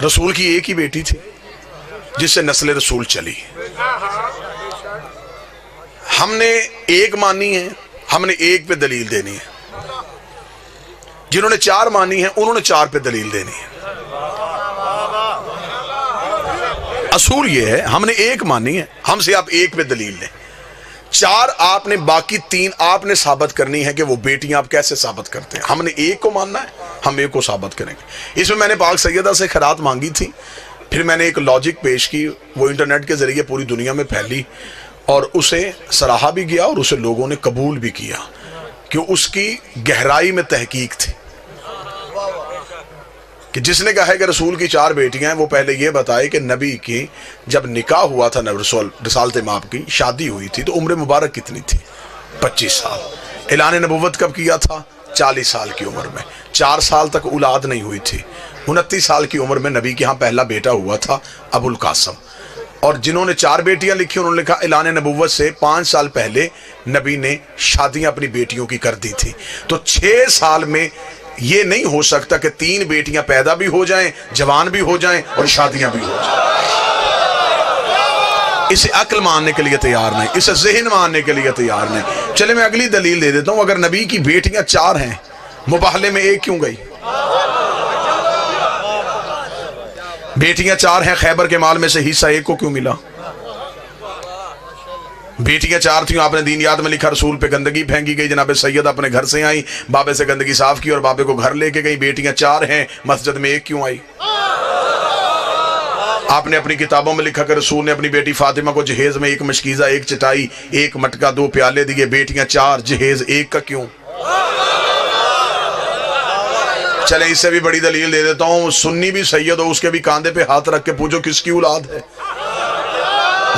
رسول کی ایک ہی بیٹی تھی جس سے نسل رسول چلی. ہم نے ایک مانی ہے، ہم نے ایک پہ دلیل دینی ہے. جنہوں نے چار مانی ہے انہوں نے چار پہ دلیل دینی ہے. اصول یہ ہے ہم نے ایک مانی ہے، ہم سے آپ ایک پہ دلیل لیں. چار آپ نے، باقی تین آپ نے ثابت کرنی ہے کہ وہ بیٹیاں آپ کیسے ثابت کرتے ہیں. ہم نے ایک کو ماننا ہے، ہم ایک کو ثابت کریں گے. اس میں نے پاک سیدہ سے خیرات مانگی تھی، پھر میں نے ایک لاجک پیش کی، وہ انٹرنیٹ کے ذریعے پوری دنیا میں پھیلی اور اسے سراہا بھی گیا اور اسے لوگوں نے قبول بھی کیا کہ اس کی گہرائی میں تحقیق تھی. کہ جس نے کہا ہے کہ رسول کی چار بیٹیاں ہیں، وہ پہلے یہ بتائے کہ نبی کی جب نکاح ہوا تھا، رسالت مآب کی شادی ہوئی تھی تو عمر مبارک کتنی تھی؟ 25 سال. اعلان نبوت کب کیا تھا؟ 40 سال کی عمر میں. 4 سال تک اولاد نہیں ہوئی تھی. 29 سال کی عمر میں نبی کے ہاں پہلا بیٹا ہوا تھا، ابو القاسم. اور جنہوں نے چار بیٹیاں لکھی انہوں نے لکھا اعلان نبوت سے 5 سال پہلے نبی نے شادیاں اپنی بیٹیوں کی کر دی تھی. تو 6 سال میں یہ نہیں ہو سکتا کہ 3 بیٹیاں پیدا بھی ہو جائیں، جوان بھی ہو جائیں اور شادیاں بھی ہو جائیں. اسے عقل ماننے کے لیے تیار نہیں، اسے ذہن ماننے کے لیے تیار نہیں. چلے میں اگلی دلیل دے دیتا ہوں. اگر نبی کی بیٹیاں 4 ہیں، مباہلے میں ایک کیوں گئی؟ بیٹیاں 4 ہیں، خیبر کے مال میں سے حصہ ایک کو کیوں ملا؟ بیٹیاں 4 تھیں، آپ نے دین یاد میں لکھا رسول پہ گندگی پھینکی گئی، جناب سید اپنے گھر سے آئیں، بابے سے گندگی صاف کی اور بابے کو گھر لے کے گئی. بیٹیاں 4 ہیں، مسجد میں ایک کیوں آئی؟ آپ نے اپنی کتابوں میں لکھا کہ رسول نے اپنی بیٹی فاطمہ کو جہیز میں 1 مشکیزہ، 1 چٹائی، 1 مٹکا، 2 پیالے دیے. بیٹیاں 4، جہیز 1 کا کیوں؟ چلیں اس سے بھی بڑی دلیل دے دیتا ہوں. سنی بھی سید ہو، اس کے بھی کاندھے پہ ہاتھ رکھ کے پوچھو کس کی اولاد ہے،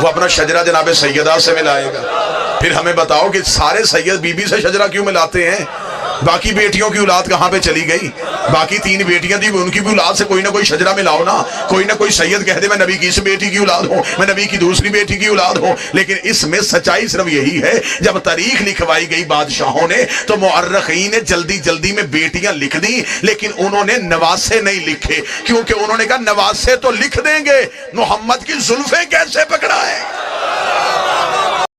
وہ اپنا شجرہ جناب سیدہ سے ملائے گا. پھر ہمیں بتاؤ کہ سارے سید بی بی سے شجرہ کیوں ملاتے ہیں؟ باقی بیٹیوں کی اولاد کہاں پہ چلی گئی؟ باقی 3 بیٹیاں تھیں، ان کی بھی اولاد سے کوئی نہ کوئی شجرہ ملاؤ نا. کوئی نہ کوئی سید کہہ دے میں نبی کی اس بیٹی کی اولاد ہوں، میں نبی کی دوسری بیٹی کی اولاد ہوں. لیکن اس میں سچائی صرف یہی ہے، جب تاریخ لکھوائی گئی بادشاہوں نے تو مؤرخین نے جلدی جلدی میں بیٹیاں لکھ دی، لیکن انہوں نے نواسے نہیں لکھے، کیونکہ انہوں نے کہا نواسے تو لکھ دیں گے، محمد کی زلفیں کیسے پکڑا ہے؟